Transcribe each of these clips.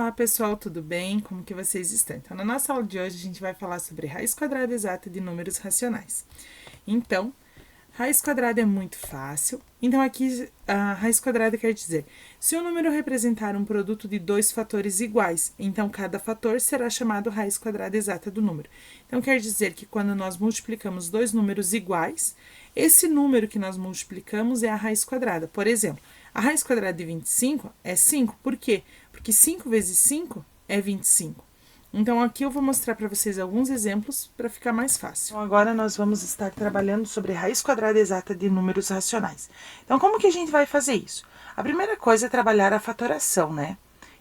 Olá pessoal, tudo bem? Como que vocês estão? Então, na nossa aula de hoje a gente vai falar sobre raiz quadrada exata de números racionais. Então, raiz quadrada é muito fácil. Então, aqui a raiz quadrada quer dizer, se um número representar um produto de dois fatores iguais, então cada fator será chamado raiz quadrada exata do número. Então, quer dizer que quando nós multiplicamos dois números iguais, esse número que nós multiplicamos é a raiz quadrada. Por exemplo, a raiz quadrada de 25 é 5. Por quê? Porque 5 vezes 5 é 25. Então, aqui eu vou mostrar para vocês alguns exemplos para ficar mais fácil. Então, agora nós vamos estar trabalhando sobre raiz quadrada exata de números racionais. Então, como que a gente vai fazer isso? A primeira coisa é trabalhar a fatoração, né?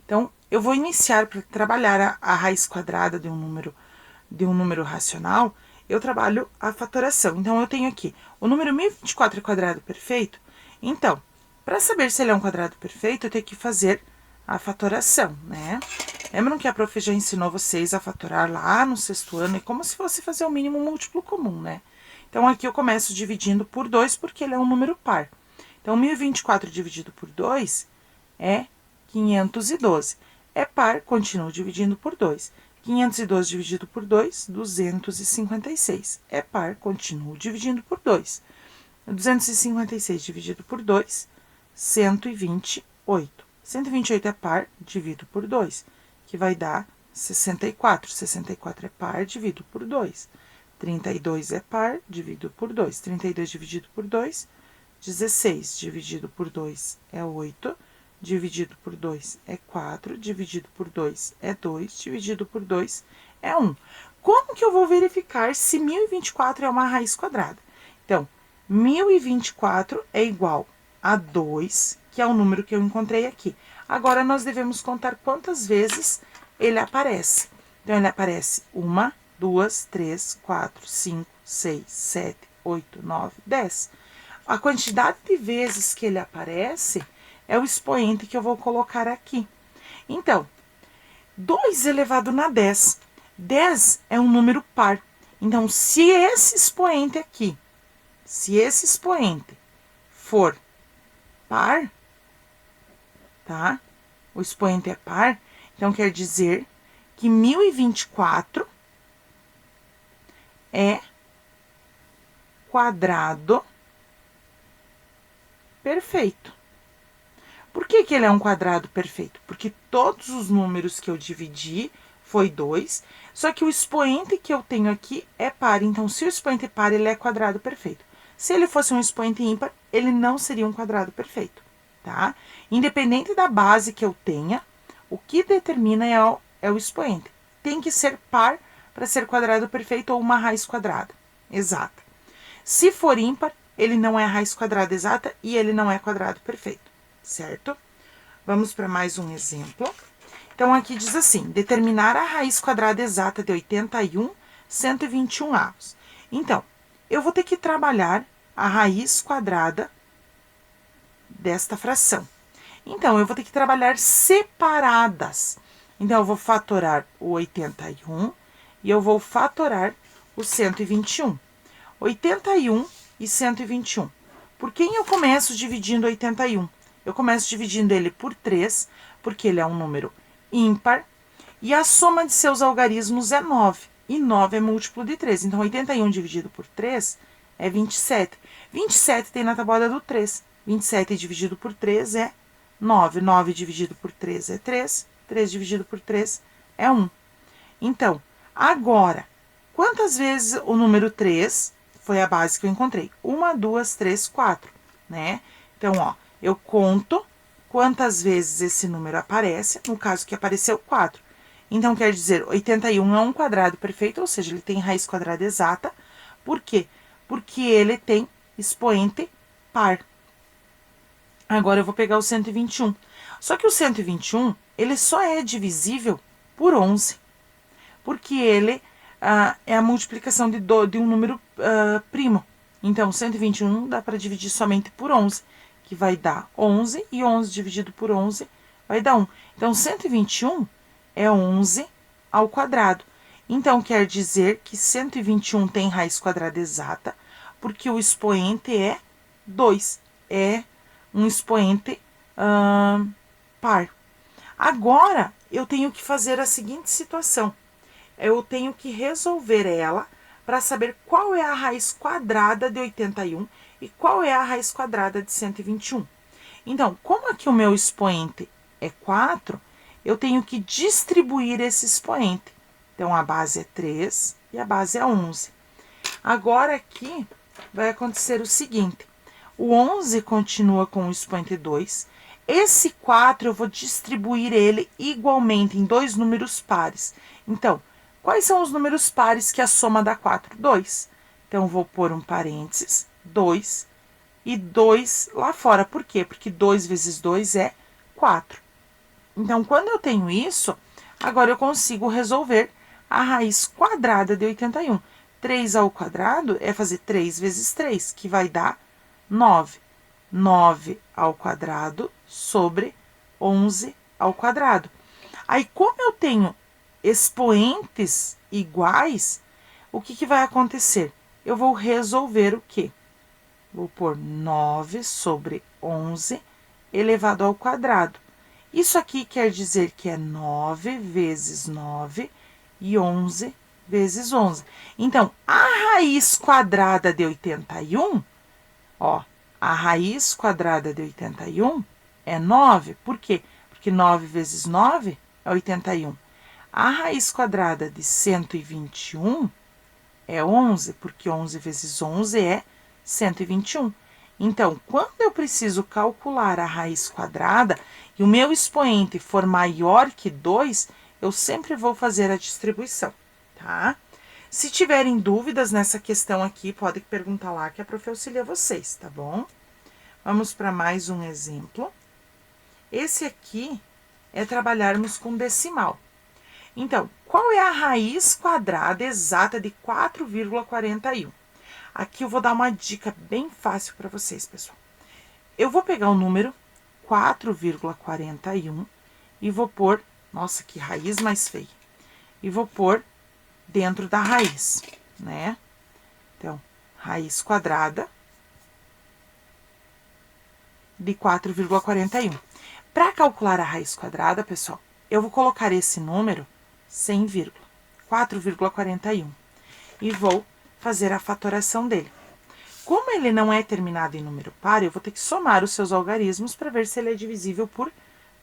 Então, eu vou iniciar para trabalhar a raiz quadrada de um número racional, eu trabalho a fatoração. Então, eu tenho aqui o número 1024 é quadrado perfeito. Então, para saber se ele é um quadrado perfeito, eu tenho que fazer a fatoração, né? Lembram que a prof já ensinou vocês a fatorar lá no sexto ano? É como se fosse fazer o mínimo múltiplo comum, né? Então, aqui eu começo dividindo por 2, porque ele é um número par. Então, 1024 dividido por 2 é 512. É par, continuo dividindo por 2. 512 dividido por 2, 256. É par, continuo dividindo por 2. 256 dividido por 2, 128. 128 é par, divido por 2, que vai dar 64. 64 é par, divido por 2. 32 é par, divido por 2. 32 dividido por 2, 16 dividido por 2 é 8. Dividido por 2 é 4. Dividido por 2 é 2. Dividido por 2 é 1. Como que eu vou verificar se 1024 é uma raiz quadrada? Então, 1024 é igual a 2, que é o número que eu encontrei aqui. Agora, nós devemos contar quantas vezes ele aparece. Então, ele aparece 1, 2, 3, 4, 5, 6, 7, 8, 9, 10. A quantidade de vezes que ele aparece é o expoente que eu vou colocar aqui. Então, 2 elevado na 10. 10 é um número par. Então, se esse expoente aqui, for par, tá? O expoente é par, então quer dizer que 1024 é quadrado perfeito. Por que ele é um quadrado perfeito? Porque todos os números que eu dividi foi 2, só que o expoente que eu tenho aqui é par. Então, se o expoente é par, ele é quadrado perfeito. Se ele fosse um expoente ímpar, ele não seria um quadrado perfeito, tá? Independente da base que eu tenha, o que determina é o expoente. Tem que ser par para ser quadrado perfeito ou uma raiz quadrada exata. Se for ímpar, ele não é raiz quadrada exata e ele não é quadrado perfeito, certo? Vamos para mais um exemplo. Então, aqui diz assim, determinar a raiz quadrada exata de 81, 121 avos. Então, eu vou ter que trabalhar a raiz quadrada desta fração. Então, eu vou ter que trabalhar separadas. Então, eu vou fatorar o 81 e eu vou fatorar o 121. 81 e 121. Por quem eu começo dividindo 81? Eu começo dividindo ele por 3, porque ele é um número ímpar, e a soma de seus algarismos é 9, e 9 é múltiplo de 3. Então, 81 dividido por 3 é 27. 27 tem na tabuada do 3. 27 dividido por 3 é 9. 9 dividido por 3 é 3. 3 dividido por 3 é 1. Então, agora, quantas vezes o número 3 foi a base que eu encontrei? 1, 2, 3, 4, né? Então, ó, eu conto quantas vezes esse número aparece, no caso que apareceu 4. Então, quer dizer, 81 é um quadrado perfeito, ou seja, ele tem raiz quadrada exata. Por quê? Porque ele tem expoente par. Agora, eu vou pegar o 121. Só que o 121, ele só é divisível por 11. Porque ele é a multiplicação de um número primo. Então, 121 dá para dividir somente por 11, que vai dar 11, e 11 dividido por 11 vai dar 1. Então, 121 é 11 ao quadrado. Então, quer dizer que 121 tem raiz quadrada exata, porque o expoente é 2, é um expoente par. Agora, eu tenho que fazer a seguinte situação. Eu tenho que resolver ela para saber qual é a raiz quadrada de 81 e qual é a raiz quadrada de 121. Então, como aqui o meu expoente é 4, eu tenho que distribuir esse expoente. Então, a base é 3 e a base é 11. Agora, aqui, vai acontecer o seguinte. O 11 continua com o expoente 2. Esse 4, eu vou distribuir ele igualmente em dois números pares. Então, quais são os números pares que a soma dá 4? 2. Então, vou pôr um parênteses, 2 e 2 lá fora. Por quê? Porque 2 vezes 2 é 4. Então, quando eu tenho isso, agora eu consigo resolver a raiz quadrada de 81. 3 ao quadrado é fazer 3 vezes 3, que vai dar 9. 9 ao quadrado sobre 11 ao quadrado. Aí, como eu tenho expoentes iguais, o que vai acontecer? Eu vou resolver o quê? Vou pôr 9 sobre 11 elevado ao quadrado. Isso aqui quer dizer que é 9 vezes 9 e 11 vezes 11. Então, a raiz quadrada de 81, ó, a raiz quadrada de 81 é 9. Por quê? Porque 9 vezes 9 é 81. A raiz quadrada de 121 é 11, porque 11 vezes 11 é 121. Então, quando eu preciso calcular a raiz quadrada e o meu expoente for maior que 2, eu sempre vou fazer a distribuição, tá? Se tiverem dúvidas nessa questão aqui, podem perguntar lá que a prof auxilia vocês, tá bom? Vamos para mais um exemplo. Esse aqui é trabalharmos com decimal. Então, qual é a raiz quadrada exata de 4,41? Aqui eu vou dar uma dica bem fácil para vocês, pessoal. Eu vou pegar o número 4,41 e vou pôr, nossa, que raiz mais feia, e vou pôr dentro da raiz, né? Então, raiz quadrada de 4,41. Para calcular a raiz quadrada, pessoal, eu vou colocar esse número sem vírgula, 4,41, e vou fazer a fatoração dele. Como ele não é terminado em número par, eu vou ter que somar os seus algarismos para ver se ele é divisível por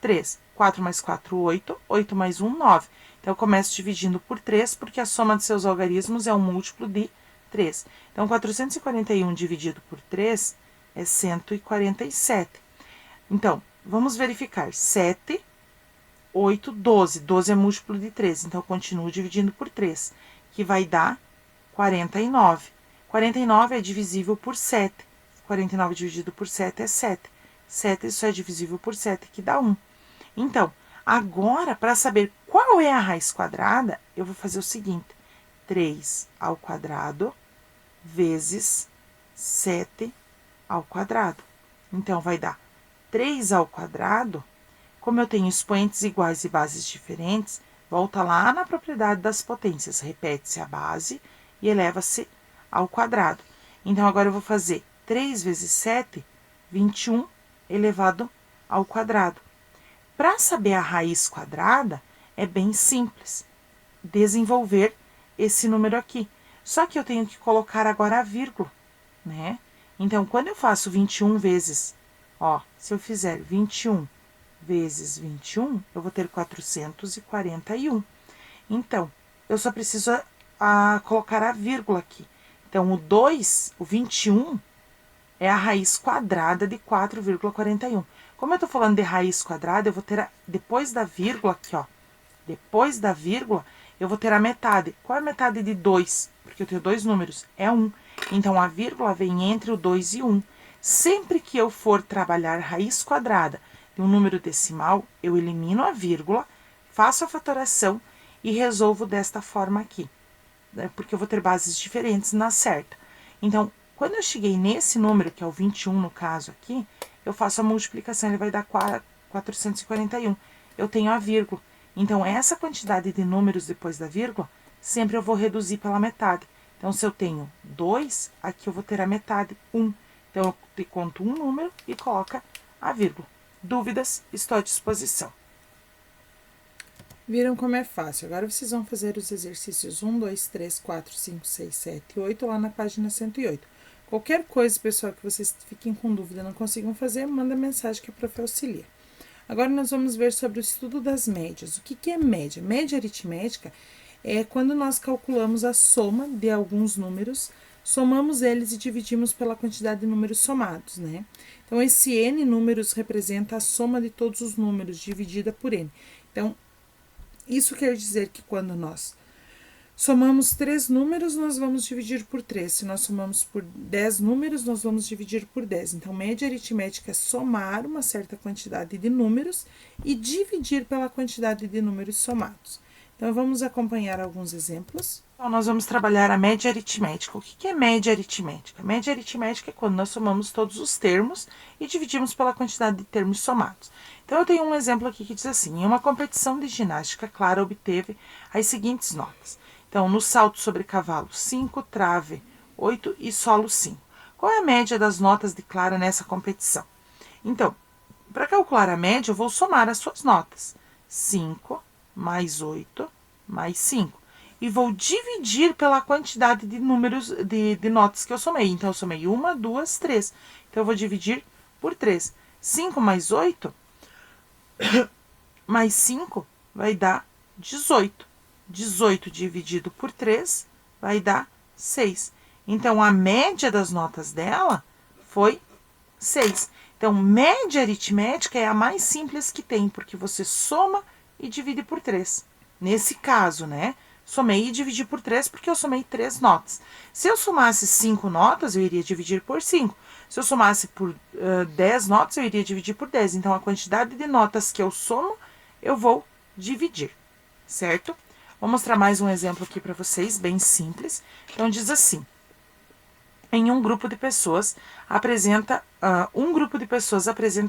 3. 4 mais 4, 8. 8 mais 1, 9. Então, eu começo dividindo por 3, porque a soma de seus algarismos é um múltiplo de 3. Então, 441 dividido por 3 é 147. Então, vamos verificar. 7, 8, 12. 12 é múltiplo de 3, então eu continuo dividindo por 3, que vai dar 49. 49 é divisível por 7. 49 dividido por 7 é 7. 7 só é divisível por 7, que dá 1. Então, agora, para saber qual é a raiz quadrada, eu vou fazer o seguinte. 3 ao quadrado vezes 7 ao quadrado. Então, vai dar 3 ao quadrado. Como eu tenho expoentes iguais e bases diferentes, volta lá na propriedade das potências. Repete-se a base e eleva-se ao quadrado. Então, agora eu vou fazer 3 vezes 7, 21 elevado ao quadrado. Para saber a raiz quadrada, é bem simples desenvolver esse número aqui. Só que eu tenho que colocar agora a vírgula, né? Então, quando eu faço 21 vezes, ó, se eu fizer 21 vezes 21, eu vou ter 441. Então, eu só preciso colocar a vírgula aqui. Então, o 2, o 21, é a raiz quadrada de 4,41. Como eu tô falando de raiz quadrada, eu vou ter, depois da vírgula aqui, ó, depois da vírgula, eu vou ter a metade. Qual é a metade de 2? Porque eu tenho dois números, é 1. Então, a vírgula vem entre o 2 e 1. Sempre que eu for trabalhar raiz quadrada de um número decimal, eu elimino a vírgula, faço a fatoração e resolvo desta forma aqui, né? Porque eu vou ter bases diferentes na certa. Então, quando eu cheguei nesse número, que é o 21 no caso aqui, eu faço a multiplicação, ele vai dar 441. Eu tenho a vírgula. Então, essa quantidade de números depois da vírgula, sempre eu vou reduzir pela metade. Então, se eu tenho 2, aqui eu vou ter a metade, 1. Então, eu conto um número e coloca a vírgula. Dúvidas? Estou à disposição. Viram como é fácil? Agora vocês vão fazer os exercícios 1, 2, 3, 4, 5, 6, 7 e 8 lá na página 108. Qualquer coisa, pessoal, que vocês fiquem com dúvida, não consigam fazer, manda mensagem que a prof auxilia. Agora nós vamos ver sobre o estudo das médias. O que é média? Média aritmética é quando nós calculamos a soma de alguns números, somamos eles e dividimos pela quantidade de números somados, né? Então, esse n números representa a soma de todos os números dividida por n. Então, isso quer dizer que quando nós somamos 3 números, nós vamos dividir por 3. Se nós somamos por 10 números, nós vamos dividir por 10. Então, média aritmética é somar uma certa quantidade de números e dividir pela quantidade de números somados. Então, vamos acompanhar alguns exemplos. Então, nós vamos trabalhar a média aritmética. O que é média aritmética? Média aritmética é quando nós somamos todos os termos e dividimos pela quantidade de termos somados. Então, eu tenho um exemplo aqui que diz assim: em uma competição de ginástica, Clara obteve as seguintes notas. Então, no salto sobre cavalo, 5, trave, 8 e solo, 5. Qual é a média das notas de Clara nessa competição? Então, para calcular a média, eu vou somar as suas notas. 5 mais 8 mais 5. E vou dividir pela quantidade de números, de notas que eu somei. Então, eu somei 1, 2, 3. Então, eu vou dividir por 3. 5 mais 8 mais 5 vai dar 18. 18 dividido por 3 vai dar 6. Então, a média das notas dela foi 6. Então, média aritmética é a mais simples que tem, porque você soma e divide por 3. Nesse caso, né? Somei e dividi por 3 porque eu somei 3 notas. Se eu somasse 5 notas, eu iria dividir por 5. Se eu somasse por 10 notas, eu iria dividir por 10. Então, a quantidade de notas que eu somo, eu vou dividir, certo? Vou mostrar mais um exemplo aqui para vocês, bem simples. Então, diz assim: em um grupo de pessoas, apresenta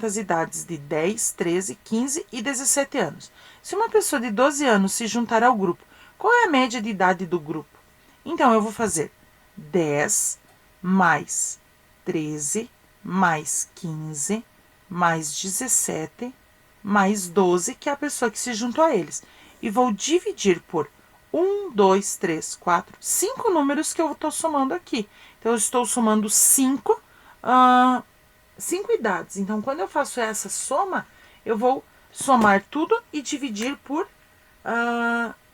as idades de 10, 13, 15 e 17 anos. Se uma pessoa de 12 anos se juntar ao grupo, qual é a média de idade do grupo? Então, eu vou fazer 10 mais 13 mais 15 mais 17 mais 12, que é a pessoa que se juntou a eles. E vou dividir por 1, 2, 3, 4, 5 números que eu estou somando aqui. Então, eu estou somando 5 idades. Então, quando eu faço essa soma, eu vou somar tudo e dividir por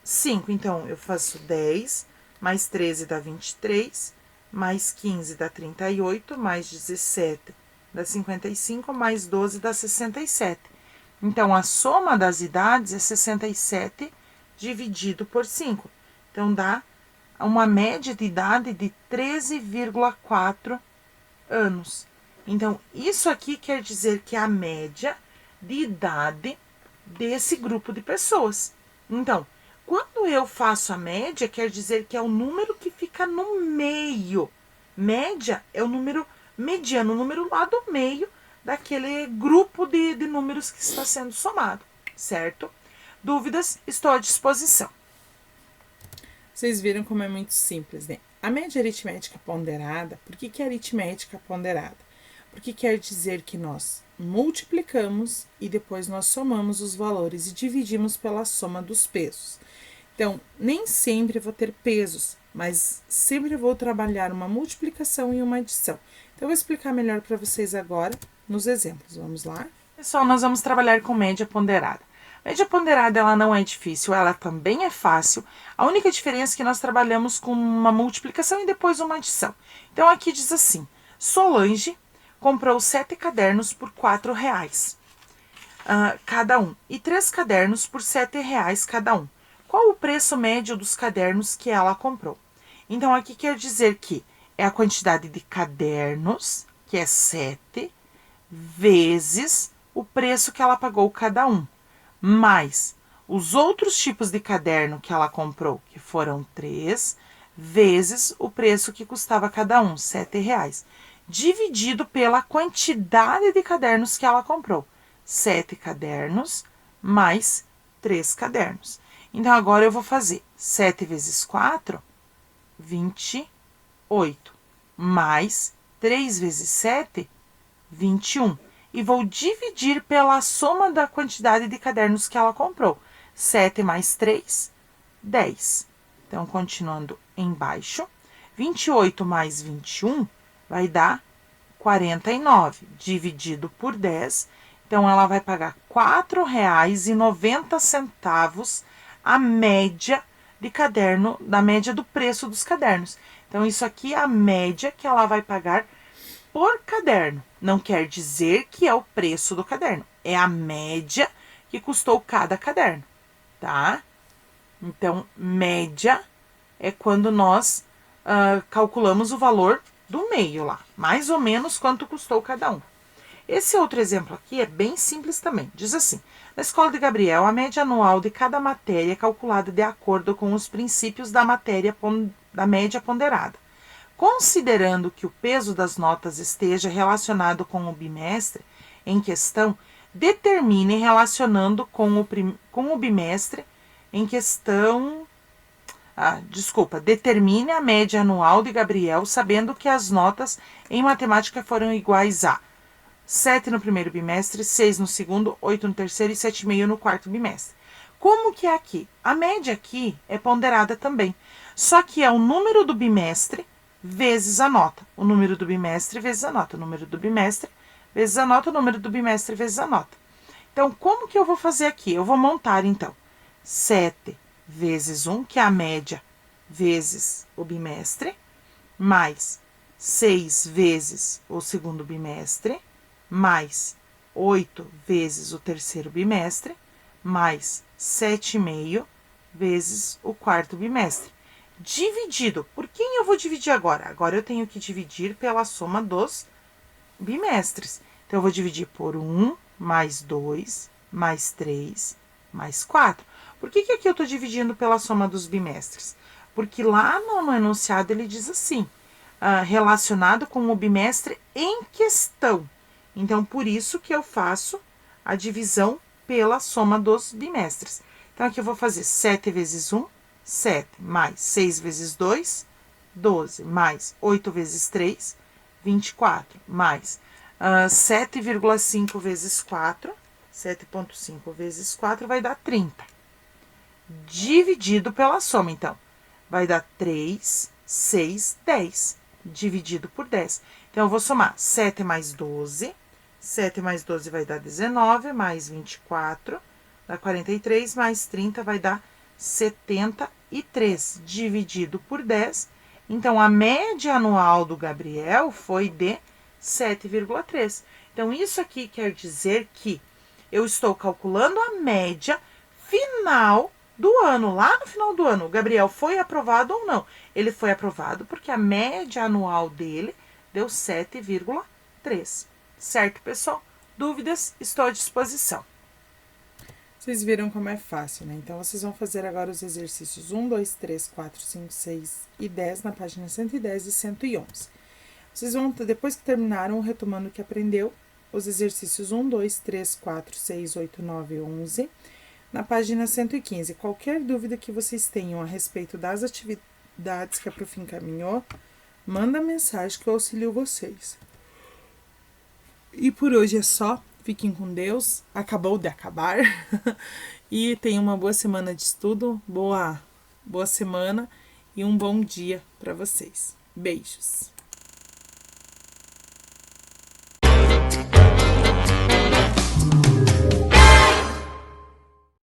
5. Então, eu faço 10 mais 13 dá 23, mais 15 dá 38, mais 17 dá 55, mais 12 dá 67. Então, a soma das idades é 67 dividido por 5. Então, dá uma média de idade de 13,4 anos. Então, isso aqui quer dizer que é a média de idade desse grupo de pessoas. Então, quando eu faço a média, quer dizer que é o número que fica no meio. Média é o número mediano, o número lá do meio daquele grupo de números que está sendo somado, certo? Dúvidas? Estou à disposição. Vocês viram como é muito simples, né? A média aritmética ponderada, por que é aritmética ponderada? Porque quer dizer que nós multiplicamos e depois nós somamos os valores e dividimos pela soma dos pesos. Então, nem sempre eu vou ter pesos, mas sempre vou trabalhar uma multiplicação e uma adição. Então, eu vou explicar melhor para vocês agora nos exemplos. Vamos lá? Pessoal, nós vamos trabalhar com média ponderada. Média ponderada, ela não é difícil, ela também é fácil. A única diferença é que nós trabalhamos com uma multiplicação e depois uma adição. Então, aqui diz assim: Solange comprou 7 cadernos por R$4 cada um e 3 cadernos por R$7 cada um. Qual o preço médio dos cadernos que ela comprou? Então, aqui quer dizer que é a quantidade de cadernos, que é 7, vezes o preço que ela pagou cada um, mais os outros tipos de caderno que ela comprou, que foram 3, vezes o preço que custava cada um, R$7, dividido pela quantidade de cadernos que ela comprou. 7 cadernos mais 3 cadernos. Então, agora eu vou fazer 7 vezes 4, 28, mais 3 vezes 7, 21. E vou dividir pela soma da quantidade de cadernos que ela comprou. 7 mais 3, 10. Então, continuando embaixo, 28 mais 21 vai dar 49, dividido por 10. Então, ela vai pagar R$ 4,90 a média de caderno, da média do preço dos cadernos. Então, isso aqui é a média que ela vai pagar por caderno. Não quer dizer que é o preço do caderno, é a média que custou cada caderno, tá? Então, média é quando nós calculamos o valor do meio lá, mais ou menos quanto custou cada um. Esse outro exemplo aqui é bem simples também. Diz assim: na escola de Gabriel, a média anual de cada matéria é calculada de acordo com os princípios da média ponderada. Considerando que o peso das notas esteja relacionado com o bimestre em questão, determine relacionando com o bimestre em questão. Determine a média anual de Gabriel, sabendo que as notas em matemática foram iguais a 7 no primeiro bimestre, 6 no segundo, 8 no terceiro e 7,5 no quarto bimestre. Como que é aqui? A média aqui é ponderada também, só que é o número do bimestre vezes a nota. O número do bimestre vezes a nota. O número do bimestre vezes a nota. O número do bimestre vezes a nota. Então, como que eu vou fazer aqui? Eu vou montar, então, 7 vezes 1, que é a média, vezes o bimestre, mais 6 vezes o segundo bimestre, mais 8 vezes o terceiro bimestre, mais 7,5 vezes o quarto bimestre. Dividido. Por quem eu vou dividir agora? Agora eu tenho que dividir pela soma dos bimestres. Então, eu vou dividir por 1, mais 2, mais 3, mais 4. Por que aqui eu estou dividindo pela soma dos bimestres? Porque lá no enunciado ele diz assim, relacionado com o bimestre em questão. Então, por isso que eu faço a divisão pela soma dos bimestres. Então, aqui eu vou fazer 7 vezes 1, 7, mais 6 vezes 2, 12, mais 8 vezes 3, 24, mais 7,5 vezes 4, 7,5 vezes 4 vai dar 30. Dividido pela soma, então, vai dar 3, 6, 10, dividido por 10. Então, eu vou somar 7 mais 12, 7 mais 12 vai dar 19, mais 24, dá 43, mais 30 vai dar 73, dividido por 10. Então, a média anual do Gabriel foi de 7,3. Então, isso aqui quer dizer que eu estou calculando a média final do ano, lá no final do ano. O Gabriel foi aprovado ou não? Ele foi aprovado porque a média anual dele deu 7,3. Certo, pessoal? Dúvidas? Estou à disposição. Vocês viram como é fácil, né? Então, vocês vão fazer agora os exercícios 1, 2, 3, 4, 5, 6 e 10 na página 110 e 111. Vocês vão, depois que terminaram, retomando o que aprendeu, os exercícios 1, 2, 3, 4, 6, 8, 9 e 11, na página 115. Qualquer dúvida que vocês tenham a respeito das atividades que a Prof encaminhou, manda mensagem que eu auxilio vocês. E por hoje é só. Fiquem com Deus. Acabou de acabar. E tenham uma boa semana de estudo, boa semana e um bom dia para vocês. Beijos.